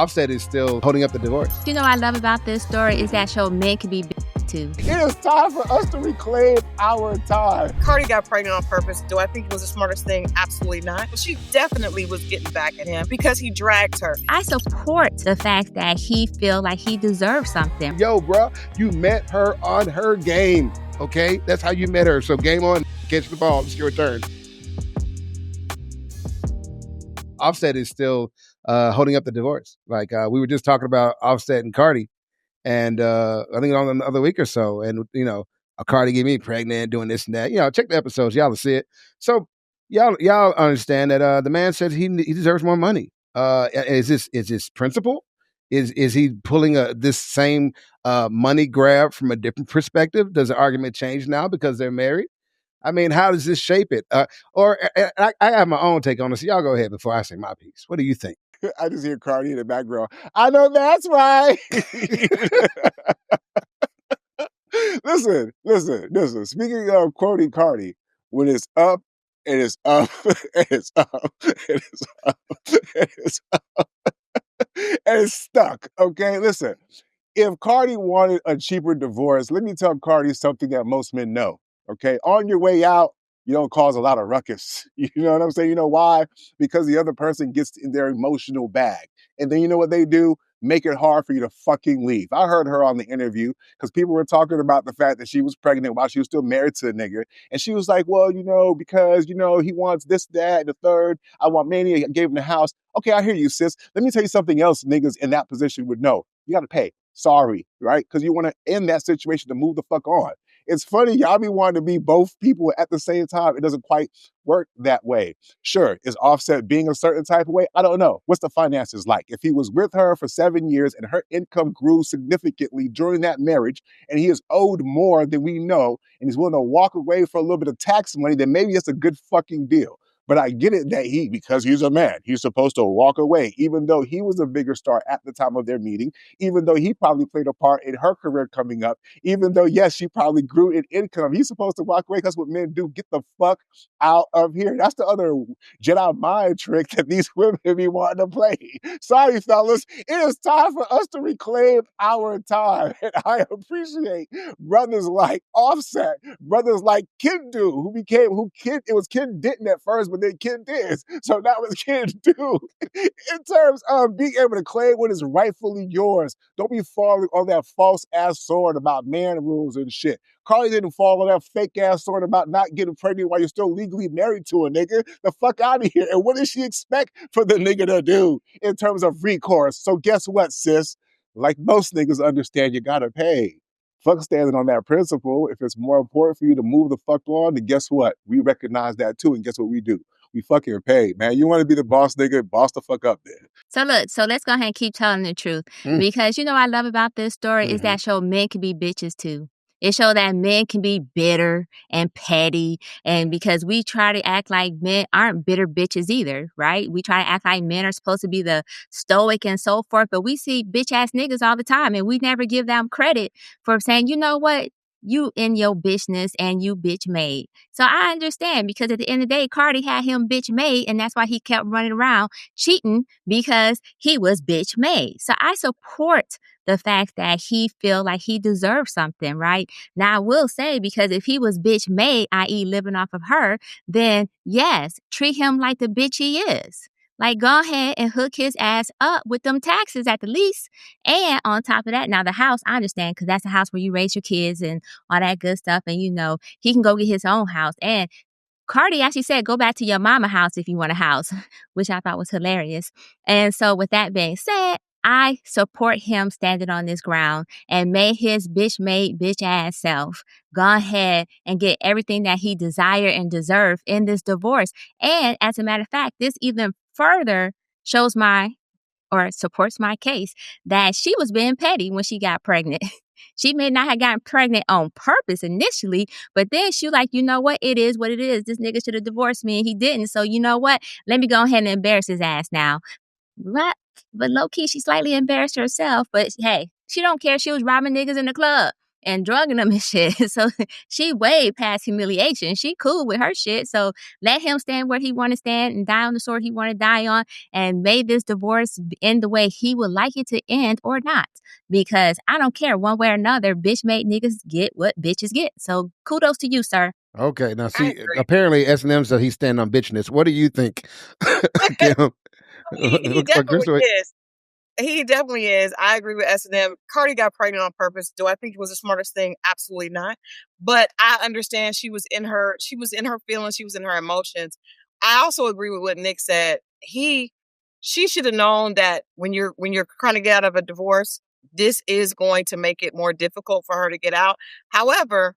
Offset is still holding up the divorce. You know what I love about this story is that show men can be too. It is time for us to reclaim our time. Cardi got pregnant on purpose. Do I think it was the smartest thing? Absolutely not. She definitely was getting back at him because he dragged her. I support the fact that he feel like he deserves something. Yo, bro, you met her on her game, okay? That's how you met her. So game on, catch the ball. It's your turn. Offset is still holding up the divorce. Like we were just talking about Offset and Cardi. And I think on another week or so, and Cardi get me pregnant, doing this and that. Check the episodes, y'all will see it. So y'all understand that the man says he deserves more money. Is this principle? Is he pulling this same money grab from a different perspective? Does the argument change now because they're married? I mean, how does this shape it? I have my own take on this. Y'all go ahead before I say my piece. What do you think? I just hear Cardi in the background. I know that's right. Listen. Speaking of quoting Cardi, when it's up, and it's up, and it's up, and it's up, and it's up, and it's stuck. Okay, listen. If Cardi wanted a cheaper divorce, let me tell Cardi something that most men know. Okay, on your way out, you don't cause a lot of ruckus. You know what I'm saying? You know why? Because the other person gets in their emotional bag. And then you know what they do? Make it hard for you to fucking leave. I heard her on the interview because people were talking about the fact that she was pregnant while she was still married to a nigga. And she was like, well, because, he wants this, that, and the third. I want money. I gave him the house. Okay, I hear you, sis. Let me tell you something else niggas in that position would know. You got to pay. Sorry, right? Because you want to end that situation to move the fuck on. It's funny, y'all be wanting to be both people at the same time. It doesn't quite work that way. Sure, is Offset being a certain type of way? I don't know. What's the finances like? If he was with her for 7 years and her income grew significantly during that marriage, and he is owed more than we know, and he's willing to walk away for a little bit of tax money, then maybe it's a good fucking deal. But I get it that because he's a man, he's supposed to walk away, even though he was a bigger star at the time of their meeting, even though he probably played a part in her career coming up, even though, yes, she probably grew in income. He's supposed to walk away because what men do, get the fuck out of here. That's the other Jedi mind trick that these women be wanting to play. Sorry, fellas. It is time for us to reclaim our time. And I appreciate brothers like Offset, brothers like Kendu, it was Ken Denton at first, but then Ken Diz. So now it's Ken Do. In terms of being able to claim what is rightfully yours. Don't be falling on that false ass sword about man rules and shit. Carly didn't fall on that fake ass sword about not getting pregnant while you're still legally married to a nigga. The fuck out of here. And what does she expect for the nigga to do in terms of recourse? So guess what, sis? Like most niggas understand, you gotta pay. Fuck standing on that principle. If it's more important for you to move the fuck on, then guess what? We recognize that too, and guess what we do? We fucking pay, man. You want to be the boss nigga, boss the fuck up there. So let's go ahead and keep telling the truth. Because what I love about this story is that show men can be bitches too. It shows that men can be bitter and petty, and because we try to act like men aren't bitter bitches either, right? We try to act like men are supposed to be the stoic and so forth, but we see bitch-ass niggas all the time, and we never give them credit for saying, you know what? You in your business and you bitch made. So I understand, because at the end of the day, Cardi had him bitch made, and that's why he kept running around cheating, because he was bitch made. So I support the fact that he feel like he deserves something, right? Now I will say, because if he was bitch made, i.e. living off of her, then yes, treat him like the bitch he is. Like, go ahead and hook his ass up with them taxes at the least. And on top of that, now the house, I understand, because that's the house where you raise your kids and all that good stuff. And, he can go get his own house. And Cardi actually said, go back to your mama house if you want a house, which I thought was hilarious. And so with that being said, I support him standing on this ground and may his bitch-made bitch-ass self go ahead and get everything that he desired and deserved in this divorce. And as a matter of fact, this even further shows supports my case that she was being petty when she got pregnant. She may not have gotten pregnant on purpose initially, but then she was like, you know what? It is what it is. This nigga should have divorced me and he didn't. So you know what? Let me go ahead and embarrass his ass now. But low-key, she slightly embarrassed herself. But hey, she don't care. She was robbing niggas in the club. and drugging him and shit. So she way past humiliation. She cool with her shit. So let him stand where he want to stand and die on the sword he want to die on, and may this divorce end the way he would like it to end or not. Because I don't care one way or another. Bitch made niggas get what bitches get. So kudos to you, sir. Okay, now I see, agree. apparently S&M said he's standing on bitchness. What do you think, Kim? He Or definitely Crystal? is. He definitely is. I agree with S&M. Cardi got pregnant on purpose. Do I think it was the smartest thing? Absolutely not. But I understand she was in her feelings, she was in her emotions. I also agree with what Nick said. She should have known that when you're trying to get out of a divorce, this is going to make it more difficult for her to get out. However,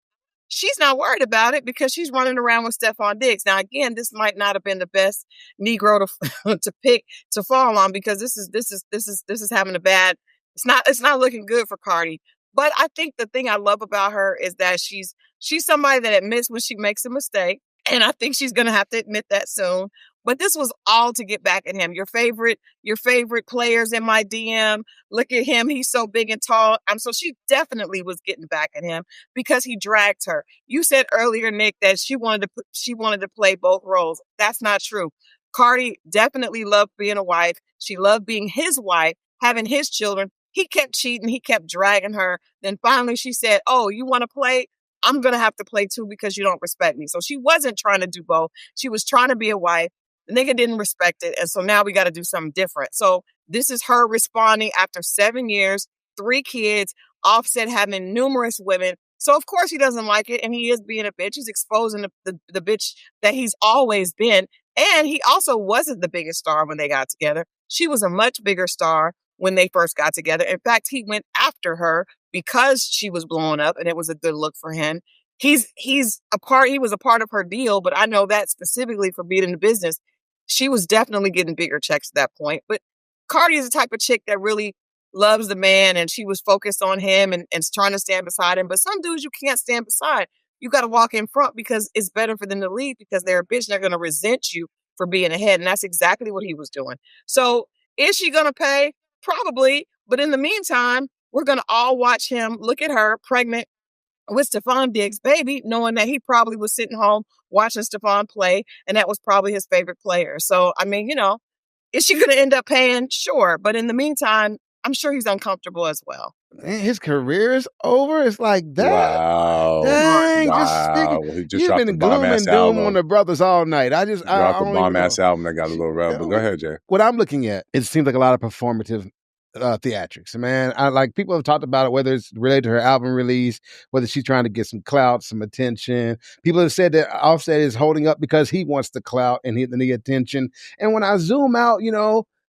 she's not worried about it because she's running around with Stephon Diggs. Now, again, this might not have been the best Negro to to pick to fall on because this is having a bad. It's not looking good for Cardi. But I think the thing I love about her is that she's somebody that admits when she makes a mistake, and I think she's gonna have to admit that soon. But this was all to get back at him. Your favorite players in my DM. Look at him. He's so big and tall. So she definitely was getting back at him because he dragged her. You said earlier, Nick, that she wanted to play both roles. That's not true. Cardi definitely loved being a wife. She loved being his wife, having his children. He kept cheating. He kept dragging her. Then finally she said, "Oh, you want to play? I'm going to have to play too because you don't respect me." So she wasn't trying to do both. She was trying to be a wife. The nigga didn't respect it. And so now we got to do something different. So this is her responding after 7 years, 3 kids, Offset having numerous women. So of course he doesn't like it. And he is being a bitch. He's exposing the bitch that he's always been. And he also wasn't the biggest star when they got together. She was a much bigger star when they first got together. In fact, he went after her because she was blowing up and it was a good look for him. He was a part of her deal, but I know that specifically for being in the business, she was definitely getting bigger checks at that point. But Cardi is the type of chick that really loves the man and she was focused on him and trying to stand beside him. But some dudes you can't stand beside. You got to walk in front because it's better for them to leave because they're a bitch and they're going to resent you for being ahead. And that's exactly what he was doing. So is she going to pay? Probably. But in the meantime, we're going to all watch him look at her pregnant with Stephon Diggs' baby, knowing that he probably was sitting home watching Stephon play, and that was probably his favorite player. So, I mean, is she going to end up paying? Sure. But in the meantime, I'm sure he's uncomfortable as well. Man, his career is over. It's like that. Wow. Dang, Wow. He just you've dropped the been gloom bomb-ass and doom album. on the brothers all night. I Dropped the don't even know. bomb-ass album that got a little rough. But go ahead, Jay. What I'm looking at, it seems like a lot of performative theatrics. Man, I like people have talked about it, whether it's related to her album release, whether she's trying to get some clout, some attention. People have said that Offset is holding up because he wants the clout and the attention. And when I zoom out,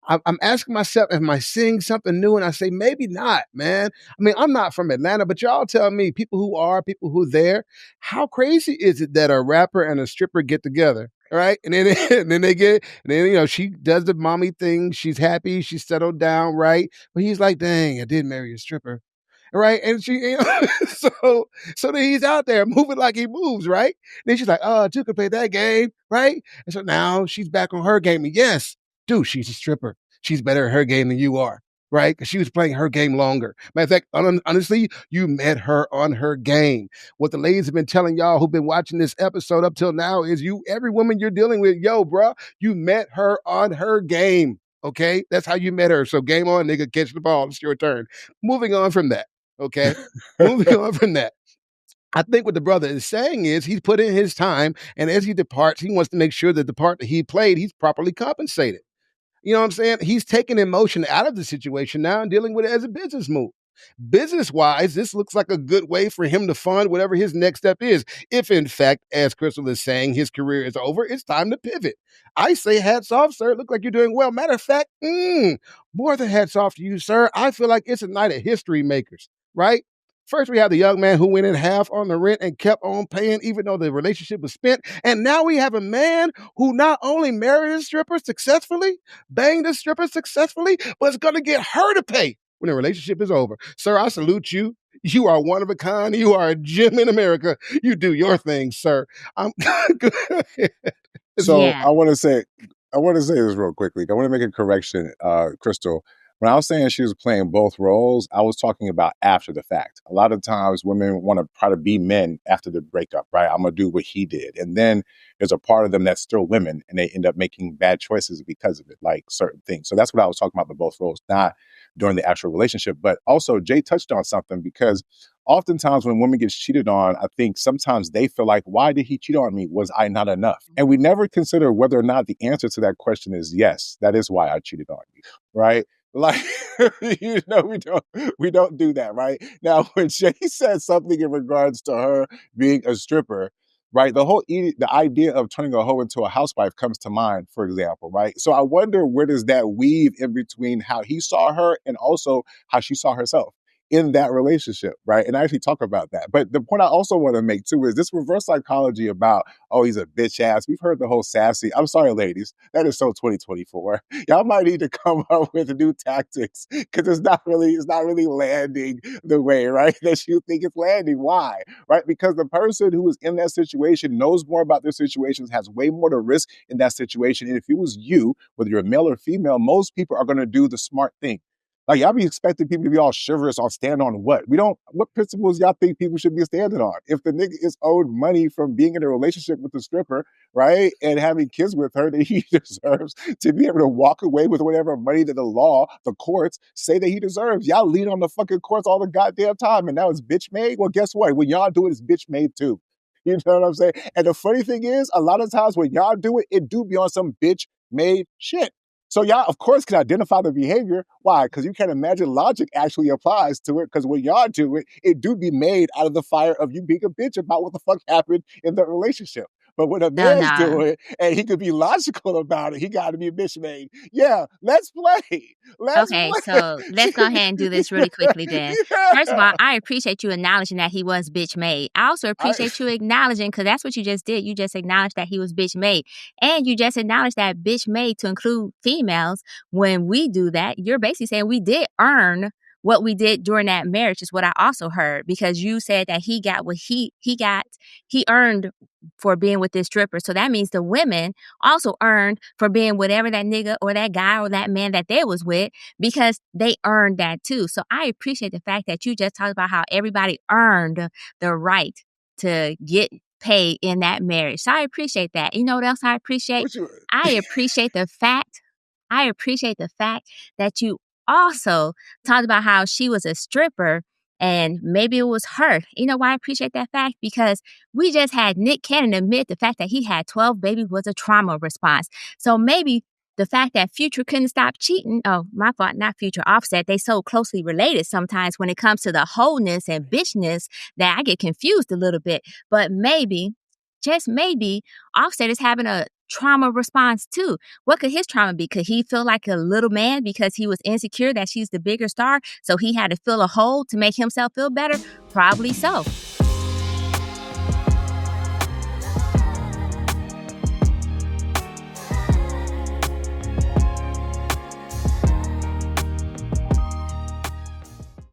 I'm asking myself, am I seeing something new? And I say, maybe not, man. I mean, I'm not from Atlanta, but y'all tell me, people who there, how crazy is it that a rapper and a stripper get together? Right. And then she does the mommy thing. She's happy. She's settled down. Right. But he's like, dang, I did marry a stripper. Right. And she, so then he's out there moving like he moves. Right. And then she's like, oh, you could play that game. Right. And so now she's back on her game. And yes, dude, she's a stripper. She's better at her game than you are. Right? Because she was playing her game longer. Matter of fact, honestly, you met her on her game. What the ladies have been telling y'all who've been watching this episode up till now is every woman you're dealing with, bruh, you met her on her game. Okay? That's how you met her. So game on, nigga, catch the ball. It's your turn. Moving on from that. Okay? Moving on from that. I think what the brother is saying is he's put in his time, and as he departs, he wants to make sure that the part that he played, he's properly compensated. You know what I'm saying? He's taking emotion out of the situation now and dealing with it as a business move. Business-wise, this looks like a good way for him to fund whatever his next step is. If, in fact, as Crystal is saying, his career is over, it's time to pivot. I say hats off, sir. Look like you're doing well. Matter of fact, more than hats off to you, sir. I feel like it's a night of history makers, right? First, we have the young man who went in half on the rent and kept on paying even though the relationship was spent. And now we have a man who not only married a stripper successfully, banged a stripper successfully, but is going to get her to pay when the relationship is over. Sir, I salute you. You are one of a kind. You are a gem in America. You do your thing, sir. I'm good. So Yeah. I want to say this real quickly. I want to make a correction, Crystal. When I was saying she was playing both roles, I was talking about after the fact. A lot of times women want to try to be men after the breakup, right? I'm going to do what he did. And then there's a part of them that's still women and they end up making bad choices because of it, like certain things. So that's what I was talking about, the both roles, not during the actual relationship. But also, Jay touched on something because oftentimes when women get cheated on, I think sometimes they feel like, why did he cheat on me? Was I not enough? And we never consider whether or not the answer to that question is yes, that is why I cheated on you, right? Like, we don't do that, right? Now, when Jay said something in regards to her being a stripper, right? The idea of turning a hoe into a housewife comes to mind, for example, right? So I wonder, where does that weave in between how he saw her and also how she saw herself in that relationship, right? And I actually talk about that. But the point I also want to make too is this reverse psychology about, oh, he's a bitch ass. We've heard the whole sassy. I'm sorry, ladies. That is so 2024. Y'all might need to come up with new tactics because it's not really landing the way, right, that you think it's landing. Why? Right? Because the person who is in that situation knows more about their situations, has way more to risk in that situation. And if it was you, whether you're male or female, most people are going to do the smart thing. Like, y'all be expecting people to be all chivalrous on stand on what? What principles y'all think people should be standing on? If the nigga is owed money from being in a relationship with the stripper, right, and having kids with her, that he deserves to be able to walk away with whatever money that the law, the courts say that he deserves. Y'all lean on the fucking courts all the goddamn time, and now it's bitch made? Well, guess what? When y'all do it, it's bitch made too. You know what I'm saying? And the funny thing is, a lot of times when y'all do it, it do be on some bitch made shit. So y'all, of course, can identify the behavior. Why? Because you can imagine logic actually applies to it. Because when y'all do it, it do be made out of the fire of you being a bitch about what the fuck happened in the relationship. But when a No, man's no. doing it and he could be logical about it, he got to be a bitch made. Yeah, let's play. Let's Okay, play. so let's go ahead and do this really quickly then. First of all, Yeah. I appreciate you acknowledging that he was bitch made. I also I, appreciate you acknowledging, because that's what you just did. You just acknowledged that he was bitch made. And you just acknowledged that bitch made to include females. When we do that, you're basically saying we did earn what we did during that marriage, is what I also heard, because you said that he got what he earned for being with this stripper. So that means the women also earned for being whatever that nigga or that guy or that man that they was with, because they earned that too. So I appreciate the fact that you just talked about how everybody earned the right to get paid in that marriage. So I appreciate that. You know what else I appreciate? what you? I appreciate the fact, I appreciate the fact that you also talked about how she was a stripper and maybe it was her. You know why I appreciate that fact? Because we just had Nick Cannon admit the fact that he had 12 babies was a trauma response. So maybe the fact that Future couldn't stop cheating, oh, my fault, not Future, Offset, they so closely related sometimes when it comes to the wholeness and bitchness that I get confused a little bit. But maybe, just maybe, Offset is having a trauma response too. What could his trauma be? Could he feel like a little man because he was insecure that she's the bigger star? So he had to fill a hole to make himself feel better? Probably so.